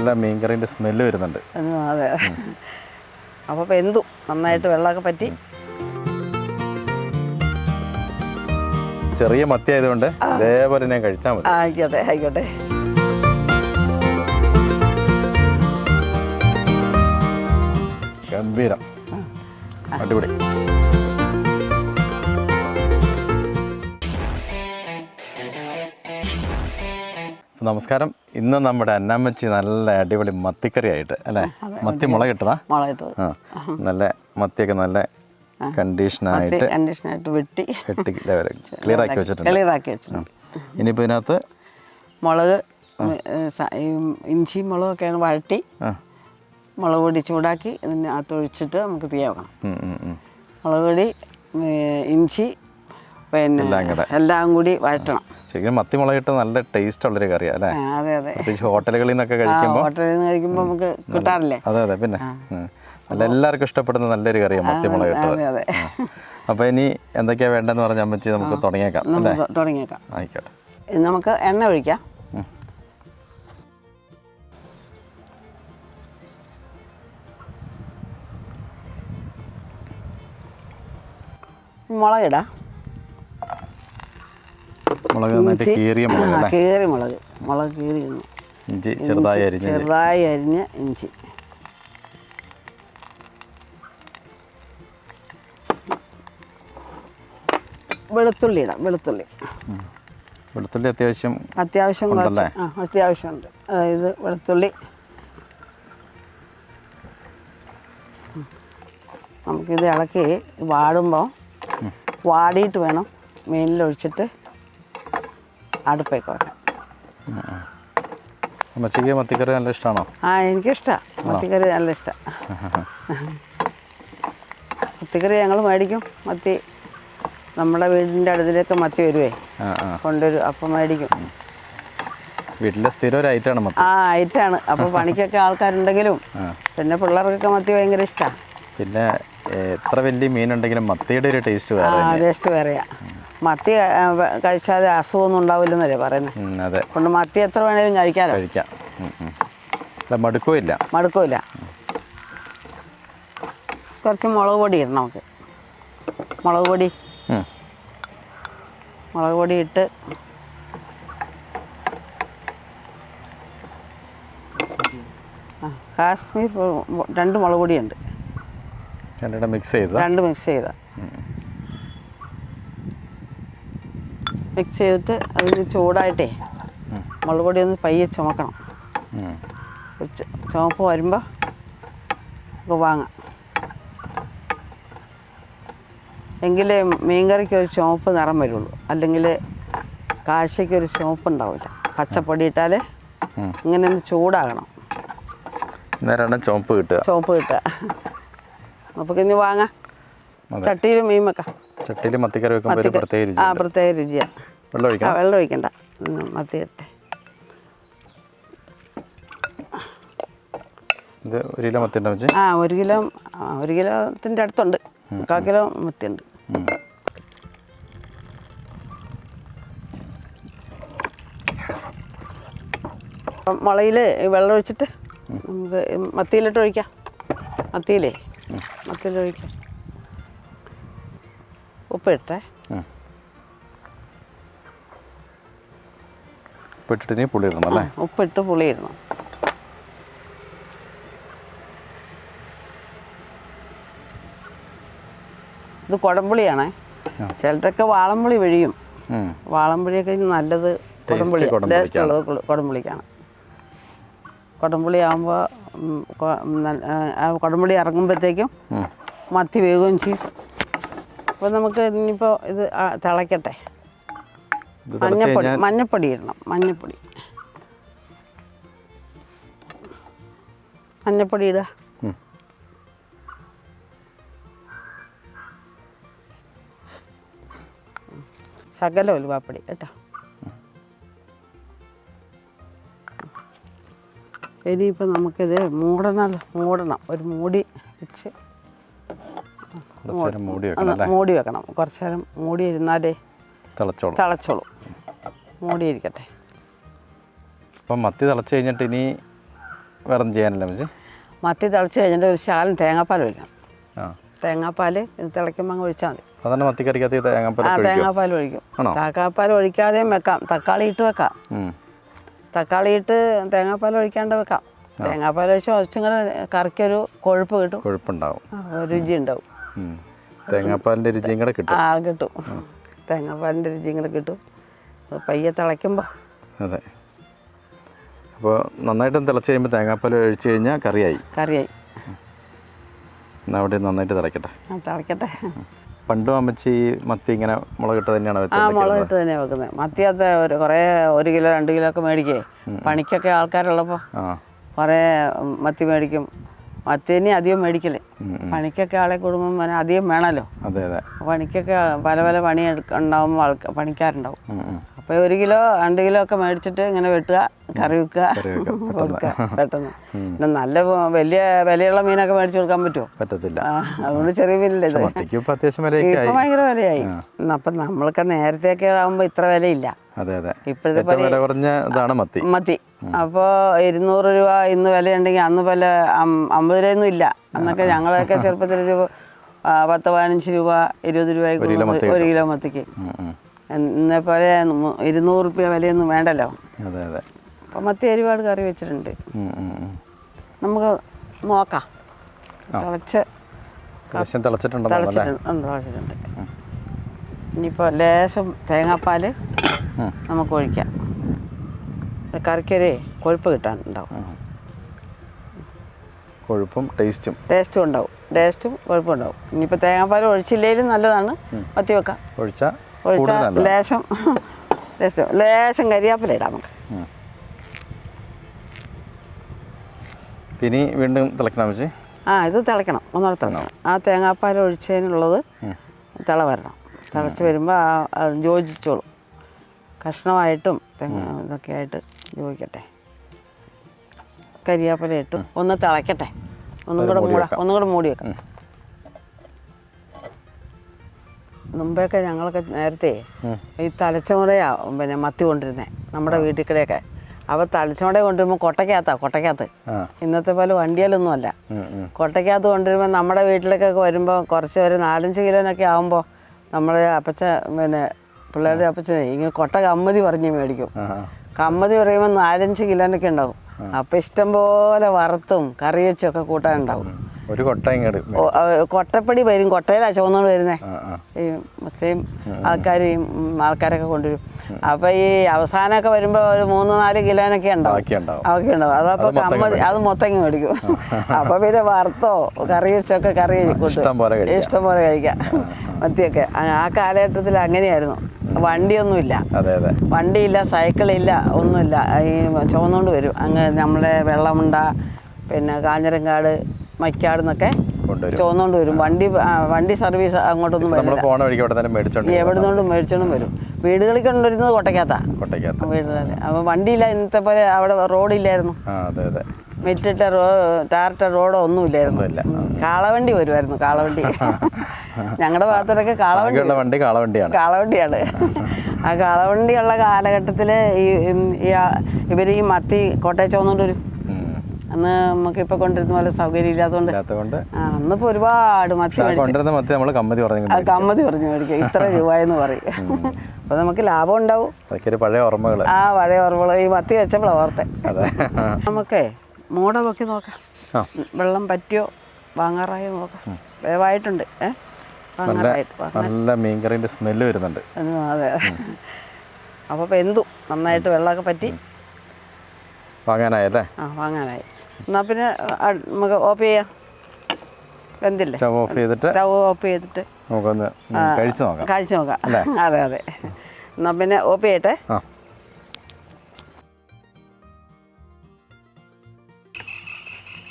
നല്ല മീൻകറിൻ്റെ സ്മെല്ല് വരുന്നുണ്ട്. അതെ. അപ്പോൾ വെന്തു നന്നായിട്ട്, വെള്ളമൊക്കെ പറ്റി. ചെറിയ മത്തി ആയതുകൊണ്ട് അതേപോലെ ഞാൻ കഴിച്ചാൽ മതി. ആയിക്കോട്ടെ ആയിക്കോട്ടെ. ഗംഭീരം, അടിപൊളി. നമസ്കാരം. ഇന്ന് നമ്മുടെ അന്നമ്മച്ചി നല്ല അടിപൊളി മത്തിക്കറി ആയിട്ട് അല്ലേ? മത്തി മുളകിട്ടതാ? മുളകിട്ടത്. നല്ല മത്തിയൊക്കെ നല്ല കണ്ടീഷനായിട്ട് വെട്ടി ക്ലിയർ ആക്കി വെച്ചിട്ടുണ്ട്. ഇനിയിപ്പോൾ ഇതിനകത്ത് മുളക്, ഇഞ്ചി മുളകൊക്കെയാണ് വഴട്ടി മുളക് പൊടി ചൂടാക്കി ഇതിനകത്ത് ഒഴിച്ചിട്ട് നമുക്ക് തീ വെക്കണം. മുളക് പൊടി, ഇഞ്ചി, പിന്നെ എല്ലാം കൂടി വഴറ്റണം. ശരിക്കും മത്തി മുളകിട്ട് നല്ല ടേസ്റ്റ് ഉള്ളൊരു കറിയാണ് അല്ലേ? അതെ അതെ. ഹോട്ടലുകളിൽ നിന്നൊക്കെ കഴിക്കുമ്പോൾ നമുക്ക് കിട്ടാറില്ലേ? അതെ അതെ. പിന്നെ നല്ല എല്ലാവർക്കും ഇഷ്ടപ്പെടുന്ന നല്ലൊരു കറിയാണ് മത്തി മുളകിട്ടത്. അപ്പോൾ ഇനി എന്തൊക്കെയാണ് വേണ്ടതെന്ന് പറഞ്ഞാൽ അമ്മച്ചി നമുക്ക് തുടങ്ങിയേക്കാം അല്ലേ? തുടങ്ങിയേക്കാം. ആയിക്കോട്ടെ. നമുക്ക് എണ്ണ ഒഴിക്കാം. മുളകിടാം. മുളക് നന്നായിട്ട് കീറിയ മുളക്, കീറി മുളക്, മുളക് കീറി. ഇഞ്ചി ചെറുതായി അരിഞ്ഞ ഇഞ്ചി, വെളുത്തുള്ളി ഇടാം. വെളുത്തുള്ളി അത്യാവശ്യം അത്യാവശ്യമുണ്ട്. അതായത് വെളുത്തുള്ളി നമുക്കിത് ഇളക്കി വാടുമ്പോൾ വാടിയിട്ട് വേണം മീനിലൊഴിച്ചിട്ട് അടുപ്പേക്ക് വെക്കാം. അമ്മച്ചിക്ക് മത്തിക്കറി നല്ല ഇഷ്ടമാണോ? എനിക്കിഷ്ടമാണ് മത്തിക്കറി, നല്ല ഇഷ്ടമാണ്. മത്തിക്കറി ഞങ്ങൾ മേടിക്കും. മത്തി നമ്മുടെ വീടിൻ്റെ അടുത്തിലേക്ക് മത്തി വരുവേ, കൊണ്ടുവരും. അപ്പം മേടിക്കും. വീട്ടിലെ സ്ഥിരം ഒരു ഐറ്റമാണ് മത്തി. ഐറ്റമാണ്. അപ്പോൾ പണിക്കൊക്കെ ആൾക്കാരുണ്ടെങ്കിലും പിന്നെ പിള്ളേർക്കൊക്കെ മത്തി ഭയങ്കര ഇഷ്ടമാണ്. പിന്നെ എത്ര വലിയ മീനുണ്ടെങ്കിലും മത്തിയുടെ ഒരു ടേസ്റ്റ് വേറെയാ. മത്തി കഴിച്ചാൽ അസുഖമൊന്നും ഉണ്ടാവില്ലെന്നല്ലേ പറയുന്നത്. അതെ. കൊണ്ട് മത്തി എത്ര വേണേലും കഴിക്കാം. മടുക്കില്ല. കുറച്ച് മുളക് പൊടി ഇടണം നമുക്ക്. മുളക് പൊടി ഇട്ട് കാശ്മീർ 2 മുളക് പൊടിയുണ്ട്. രണ്ട് മിക്സ് ചെയ്ത മിക്സ് ചെയ്തിട്ട് അതിന് ചൂടായിട്ടേ മുളക് പൊടി ഒന്ന് പയ്യെ ചുമക്കണം. ചുമപ്പ് വരുമ്പോൾ നമുക്ക് വാങ്ങാം. എങ്കിലേ മീൻകറിക്ക് ഒരു ചുവപ്പ് നിറം വരുള്ളൂ. അല്ലെങ്കിൽ കാഴ്ചയ്ക്കൊരു ചുവപ്പ് ഉണ്ടാവില്ല. പച്ചപ്പൊടി ഇട്ടാൽ ഇങ്ങനെ ഒന്ന് ചൂടാകണം. ചുവപ്പ് കിട്ടുക. നമുക്ക് ഇനി വാങ്ങാം. ചട്ടിയിൽ മീൻ വെക്കാം. ചട്ടിയിൽ മത്തിക്കറി വെക്കുമ്പോൾ പ്രത്യേക രുചിയാണ്. വെള്ളം ഒഴിക്കണ്ട, മത്തി ഇട്ടെ. ഇത് 1 കിലോ മത്തി ഉണ്ടോ? 1 കിലോത്തിൻ്റെ അടുത്തുണ്ട്. 1/4 കിലോ മത്തിയുണ്ട്. അപ്പം മുളയിൽ വെള്ളം ഒഴിച്ചിട്ട് നമുക്ക് മത്തിയിലിട്ട് ഒഴിക്കാം. മത്തിയിലൊഴിക്കാം. ഉപ്പിട്ടേ. ഉപ്പിട്ട് പുളി ഇടണം. ഇത് കുടംപുളിയാണേ. ചിലരൊക്കെ വാളംപുളി പിഴിയും. വാളംപുളിയൊക്കെ നല്ലത് കുടംപുളി, ടേസ്റ്റ് ഉള്ളത് കുടംപുളിക്കാണ്. കുടംപുളി ആകുമ്പോൾ കുടംപുളി ഇറങ്ങുമ്പോഴത്തേക്കും മത്തി വേകുകയും ചെയ്യും. അപ്പോൾ നമുക്ക് ഇനിയിപ്പോൾ ഇത് തിളയ്ക്കട്ടെ. മഞ്ഞപ്പൊടി ഇടണം. മഞ്ഞപ്പൊടി ഇടുക. ശകലം ഉലുവാപ്പൊടി കേട്ടോ. ഇനിയിപ്പോൾ നമുക്കിത് മൂടണം. ഒരു മൂടി വെച്ച് മൂടി വെക്കണം. കുറച്ച് നേരം മൂടി ഇരുന്നാലേ തിളച്ചോളൂ. മൂടിയിരിക്കട്ടെ. അപ്പം മത്തി തിളച്ച് കഴിഞ്ഞിട്ട് ഇനി വേറെ ഒന്നും ചെയ്യാനില്ല അമ്മച്ചി? മത്തി തിളച്ച് കഴിഞ്ഞിട്ട് ഒരു ശാലം തേങ്ങാപ്പാൽ ഒഴിക്കണം. ആ, തേങ്ങാപ്പാൽ ഇത് തിളയ്ക്കുമ്പോൾ അങ്ങ് ഒഴിച്ചാൽ മതി. സാധാരണ മത്തിക്കറിക്കകത്ത് തേങ്ങാപ്പാൽ ഒഴിക്കും. തേങ്ങാപ്പാൽ ഒഴിക്കാതെയും വെക്കാം, തക്കാളി ഇട്ട് വെക്കാം. തക്കാളി ഇട്ട് തേങ്ങാപ്പാൽ ഒഴിക്കാണ്ട് വെക്കാം. തേങ്ങാപ്പാൽ ഒഴിച്ച് കുറച്ചിങ്ങനെ കറിക്കൊരു കൊഴുപ്പ് കിട്ടും. കൊഴുപ്പുണ്ടാവും, രുചി ഉണ്ടാവും. തേങ്ങാപ്പാലിൻ്റെ രുചിയും കൂടെ കിട്ടും. കിട്ടും. തേങ്ങാപ്പാലിൻ്റെ രുചിയും കൂടെ കിട്ടും. അത് പയ്യെ തിളയ്ക്കുമ്പോൾ. അതെ. അപ്പോൾ നന്നായിട്ട് തിളച്ച് കഴിയുമ്പോൾ തേങ്ങാപ്പാൽ ഒഴിച്ച് കഴിഞ്ഞാൽ കറിയായി. എന്നാൽ അവിടെ നന്നായിട്ട് തിളയ്ക്കട്ടെ. തിളയ്ക്കട്ടെ. പണ്ടും അമ്മച്ചി മത്തി ഇങ്ങനെ മുളകിട്ട് തന്നെയാണ് വെച്ചത്? മുളകിട്ട് തന്നെയാണ് വെക്കുന്നത്. മത്തിയകത്ത് കുറേ 1 കിലോ 2 കിലോ ഒക്കെ മേടിക്കേ. പണിക്കൊക്കെ ആൾക്കാരുള്ളപ്പോൾ കുറേ മത്തി മേടിക്കും. മത്തിനെ അധികം മേടിക്കല്ലേ. പണിക്കൊക്കെ ആളെ കുടുംബം അധികം വേണമല്ലോ. അതെ അതെ. പണിക്കൊക്കെ പല പല പണി ഉണ്ടാകുമ്പോൾ പണിക്കാരുണ്ടാവും. അപ്പോൾ 1 കിലോ 2 കിലോ ഒക്കെ മേടിച്ചിട്ട് ഇങ്ങനെ വെട്ടുക, കറി വെക്കുക, കൊടുക്കുക പെട്ടെന്ന്. പിന്നെ നല്ല വലിയ വിലയുള്ള മീനൊക്കെ മേടിച്ച് കൊടുക്കാൻ പറ്റുമോ? പറ്റത്തില്ല. അതുകൊണ്ട് ചെറിയ മീനില്ല ഇത്. ഇപ്പം ഭയങ്കര വിലയായി. അപ്പം നമ്മൾക്ക് നേരത്തെയൊക്കെ ആകുമ്പോൾ ഇത്ര വിലയില്ല. ഇപ്പോഴത്തെ മത്തി അപ്പോൾ 200 രൂപ ഇന്ന് വിലയുണ്ടെങ്കിൽ അന്ന് പല 50 രൂപയൊന്നും ഇല്ല. അന്നൊക്കെ ഞങ്ങളൊക്കെ ചെറുപ്പത്തിൽ 10-15 രൂപ 20 രൂപയ്ക്ക് 1 കിലോ മത്തിക്ക്. ഇന്നേപോലെ 200 രൂപ വിലയൊന്നും വേണ്ടല്ലോ. അപ്പം മത്തി ഒരുപാട് കറി വെച്ചിട്ടുണ്ട്. നമുക്ക് നോക്കാം. തിളച്ചിട്ടുണ്ട്. ഇനിയിപ്പോൾ ലേശം തേങ്ങാപ്പാൽ നമുക്ക് ഒഴിക്കാം. കറിക്കൊരു കൊഴുപ്പ് കിട്ടാനുണ്ടാവും. കൊഴുപ്പും ടേസ്റ്റും ഉണ്ടാവും. ടേസ്റ്റും കൊഴുപ്പും ഉണ്ടാവും. ഇനിയിപ്പോൾ തേങ്ങാപ്പാൽ ഒഴിച്ചില്ലെങ്കിലും നല്ലതാണ്. മത്തി വെക്കാം. ഒഴിച്ചാൽ ലേശം കരിയാപ്പില ഇടാം നമുക്ക്. പിന്നെ വീണ്ടും തിളക്കണം വെച്ച്. ഇത് തിളയ്ക്കണം. ഒന്നുകൂടെ തിളക്കണം. ആ തേങ്ങാപ്പാൽ ഒഴിച്ചതിനുള്ളത് തിള വരണം. തിളച്ച് വരുമ്പോൾ അത് യോജിച്ചോളും. കഷ്ണമായിട്ടും ഇതൊക്കെ ആയിട്ട് യോജിക്കട്ടെ. കരിയാപ്പില ഇട്ടും ഒന്ന് തിളയ്ക്കട്ടെ. ഒന്നും കൂടെ മൂടി വെക്കാം. മുമ്പൊക്കെ ഞങ്ങളൊക്കെ നേരത്തെ ഈ തലച്ചോടയാ പിന്നെ മത്തി കൊണ്ടിരുന്നത് നമ്മുടെ വീട്ടിൽ കൂടെയൊക്കെ. അപ്പോൾ തലച്ചോട കൊണ്ടുവരുമ്പോൾ കൊട്ടയ്ക്കകത്ത് ഇന്നത്തെ പോലെ വണ്ടിയിലൊന്നും അല്ല. കൊട്ടയ്ക്കകത്ത് കൊണ്ടുവരുമ്പോൾ നമ്മുടെ വീട്ടിലൊക്കെ വരുമ്പോൾ കുറച്ച് ഒരു 4-5 കിലോനൊക്കെ ആകുമ്പോൾ നമ്മുടെ അപ്പച്ച പിന്നെ പിള്ളേരുടെ അപ്പച്ചനെ ഇങ്ങനെ കൊട്ട കമ്മതി പറഞ്ഞ് മേടിക്കും. കമ്മതി പറയുമ്പോൾ 4-5 കിലോനൊക്കെ ഉണ്ടാവും. അപ്പം ഇഷ്ടംപോലെ വറുത്തും കറി വെച്ചൊക്കെ കൂട്ടാനുണ്ടാവും. ഒരു കൊട്ടപ്പടി വരും. കൊട്ടയിലാണ് ചുവന്നുകൊണ്ട് വരുന്നത്. ഈ മുസ്ലിം ആൾക്കാരൊക്കെ കൊണ്ടുവരും. അപ്പോൾ ഈ അവസാനമൊക്കെ വരുമ്പോൾ ഒരു 3-4 കിലോനൊക്കെ ഉണ്ടാവും. അതപ്പോൾ കമ്മതി അത് മൊത്തങ്ങി മേടിക്കും. അപ്പോൾ പിന്നെ വറുത്തോ കറി വെച്ചൊക്കെ കറി കൂട്ടും. ഇഷ്ടം പോലെ കഴിക്കാം മത്തിയൊക്കെ. ആ കാലഘട്ടത്തിൽ അങ്ങനെയായിരുന്നു. വണ്ടിയൊന്നുമില്ല. വണ്ടിയില്ല, സൈക്കിളില്ല, ഒന്നുമില്ല. ഈ ചുവന്നുകൊണ്ട് വരും. അങ്ങ് നമ്മളെ വെള്ളമുണ്ട, പിന്നെ കാഞ്ഞിരങ്കാട്, മൈക്കാട് നിന്നൊക്കെ ചുവന്നുകൊണ്ട് വരും. വണ്ടി സർവീസ് അങ്ങോട്ടൊന്നും വരില്ല. എവിടുന്നോണ്ടും മേടിച്ചോണ്ടും വരും. വീടുകളിൽ കൊണ്ടുവരുന്നത് കൊട്ടയ്ക്കകത്താണ്. വീടുകളിൽ അപ്പോൾ വണ്ടിയില്ല. ഇന്നത്തെ പോലെ അവിടെ റോഡില്ലായിരുന്നു. മെറ്റിട്ട ടാറിട്ട റോഡോ ഒന്നുമില്ലായിരുന്നു. കാളവണ്ടി വരുമായിരുന്നു. കാളവണ്ടി ഞങ്ങളുടെ ഭാഗത്തൊക്കെ കാളവണ്ടിയാണ്. ആ കാളവണ്ടിയുള്ള കാലഘട്ടത്തിൽ ഇവർ ഈ മത്തി കോട്ടയം ചുവന്നുകൊണ്ട് വരും. അന്ന് നമുക്കിപ്പോൾ കൊണ്ടിരുന്ന പോലെ സൗകര്യം ഇല്ലാത്തതുകൊണ്ട് അന്നിപ്പോൾ ഒരുപാട് മത്തി കമ്മതി പറഞ്ഞു മേടിക്കും. ഇത്ര രൂപയെന്ന് പറയും. അപ്പോൾ നമുക്ക് ലാഭം ഉണ്ടാവും. പഴയ ഓർമ്മകൾ. ഈ മത്തി വെച്ചപ്പോഴാണ് ഓർത്തെ. നമുക്കേ മൂട നോക്കി നോക്കാം. വെള്ളം പറ്റിയോ വാങ്ങാറായോ നോക്കാം. വേവായിട്ടുണ്ട്. നല്ല മീൻകറിൻ്റെ സ്മെല്ല് വരുന്നുണ്ട്. അതെ. അപ്പോൾ വെന്തു നന്നായിട്ട്. വെള്ളമൊക്കെ പറ്റി വാങ്ങാനായല്ലേ? വാങ്ങാനായി. എന്നാൽ പിന്നെ നമുക്ക് ഓഫ് ചെയ്യാം. വെന്തില്ലേ? സ്റ്റവ് ഓഫ് ചെയ്തിട്ട് നമുക്കൊന്ന് കഴിച്ചു നോക്കാം. അതെ. എന്നാൽ പിന്നെ ഓഫ് ചെയ്യട്ടെ.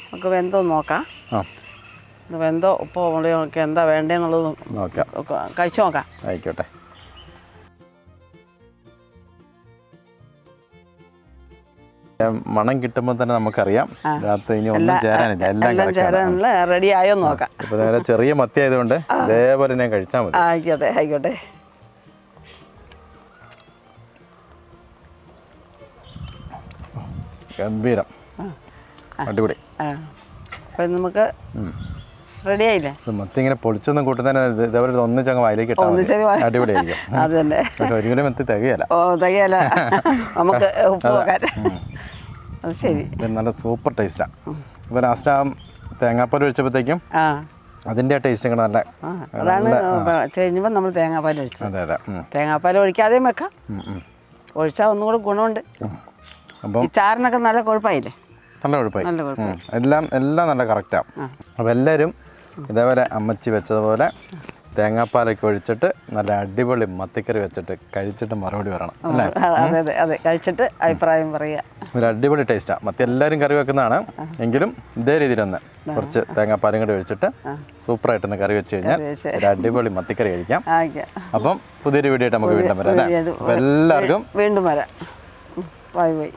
നമുക്ക് വെന്തോ നോക്കാം. വെന്തോ ഉപ്പോ മുളകൊക്കെ എന്താ വേണ്ടതെന്നുള്ളത് നോക്കാം. കഴിച്ചു നോക്കാം. ആയിക്കോട്ടെ. മണം കിട്ടുമ്പോൾ തന്നെ നമുക്കറിയാം ഇനി ഒന്നും ചേരാനില്ല. എല്ലാം റെഡി ആയോ നോക്കാം. ഇപ്പൊ നേരെ ചെറിയ മത്തി ആയതുകൊണ്ട് ഇതേപോലെ ഞാൻ കഴിച്ചാൽ മതി. ആയിക്കോട്ടെ. ഗംഭീരം. അടിപൊളി. അപ്പം നമുക്ക് റെഡി ആയില്ലേ? മത്തി ഇങ്ങനെ പൊളിച്ചൊന്നും കൂട്ടുന്നതിന് ഇതേപോലെ ഒന്നിച്ചങ്ങ് വായിലേക്ക് ഇട്ടാൽ അടിപൊളിയായിരിക്കും. അത് തന്നെ. പക്ഷെ ഒരു കിലോ മത്തി തികയല്ല. തികയല്ല, നമുക്ക് ഉപ്പ് നോക്കാൻ. അത് ശരി, നല്ല സൂപ്പർ ടേസ്റ്റാണ്. അപ്പോൾ ലാസ്റ്റ് ആ തേങ്ങാപ്പാൽ ഒഴിച്ചപ്പോഴത്തേക്കും അതിൻ്റെ ടേസ്റ്റ് ഇങ്ങനെ നല്ല അതാണ് കഴിഞ്ഞപ്പോൾ നമ്മൾ തേങ്ങാപ്പാൽ ഒഴിച്ചത്. അതെ അതെ. തേങ്ങാപ്പാൽ ഒഴിക്കാതെയും വെക്കാം, ഒഴിച്ചാൽ ഒന്നും കൂടെ ഗുണമുണ്ട്. അപ്പം ഈ ചാറിനൊക്കെ നല്ല കുഴപ്പമായില്ലേ? നല്ല കുഴപ്പമായി. എല്ലാം നല്ല കറക്റ്റാണ്. അപ്പോൾ എല്ലാവരും ഇതേപോലെ അമ്മച്ചി വെച്ചതുപോലെ തേങ്ങാപ്പാലൊക്കെ ഒഴിച്ചിട്ട് നല്ല അടിപൊളി മത്തിക്കറി വെച്ചിട്ട് കഴിച്ചിട്ട് മറുപടി പറയണം അല്ലേ? അതെ അതെ അതെ, കഴിച്ചിട്ട് അഭിപ്രായം പറയുക. ഒരു അടിപൊളി ടേസ്റ്റാണ്. മത്തി എല്ലാവരും കറി വെക്കുന്നതാണ്, എങ്കിലും ഇതേ രീതിയിൽ ഒന്ന് കുറച്ച് തേങ്ങാപ്പാലും കൂടി ഒഴിച്ചിട്ട് സൂപ്പറായിട്ടൊന്ന് കറി വെച്ച് കഴിഞ്ഞാൽ ഒരു അടിപൊളി മത്തിക്കറി കഴിക്കാം. അപ്പം പുതിയൊരു വീഡിയോ ആയിട്ട് നമുക്ക് വീണ്ടും വരാം അല്ലേ? അപ്പം എല്ലാവർക്കും വീണ്ടും വരാം. Bye bye.